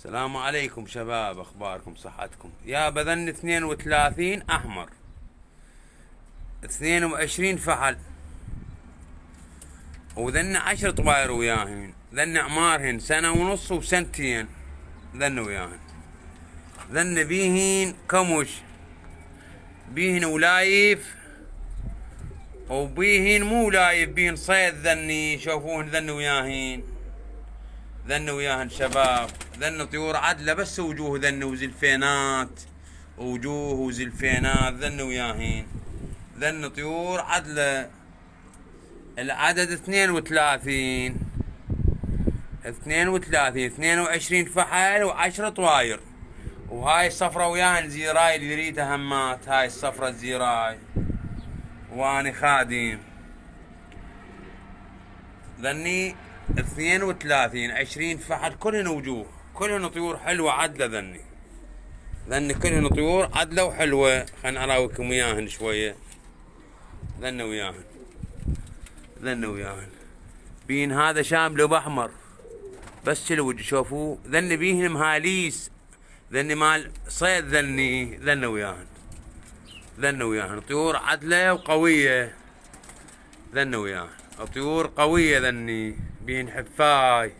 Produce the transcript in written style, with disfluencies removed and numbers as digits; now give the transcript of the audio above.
السلام عليكم شباب، اخباركم صحتكم؟ يا بذن 32 احمر، 22 فحل، وذن 10 طواير وياهن، ذن اعمارهن سنة ونص وسنتين، ذن وياهن، ذن بيهن كمش، بيهن ولايف، وبيهن مو لايف، بيهن صيد. ذني شوفوهن ذن وياهن، ذن وياهن شباب، ذن طيور عدلة، بس وجوه ذن وزلفينات، وجوه وزلفينات، ذن وياهين، ذن طيور عدلة. العدد 32، 22 فحل و10 طواير. وهاي الصفرة وياهن زيراي اللي يريدها همات، هاي الصفرة الزيراي، واني خادم. ذني 32 20 فحل، كلهن وجوه، كلهن طيور حلوة عدلة. ذني كلهن طيور عدلة وحلوة. خلنا اراويكم وياهن شوية. ذن وياهن، ذن وياهن، بين هذا شامله باحمر، بس الوجه شوفوه. ذن بيهن مهاليس، ذن مال صيد. ذن وياهن، ذن وياهن طيور عدلة وقوية. ذن وياهن طيور قوية. ذني بين حفاي.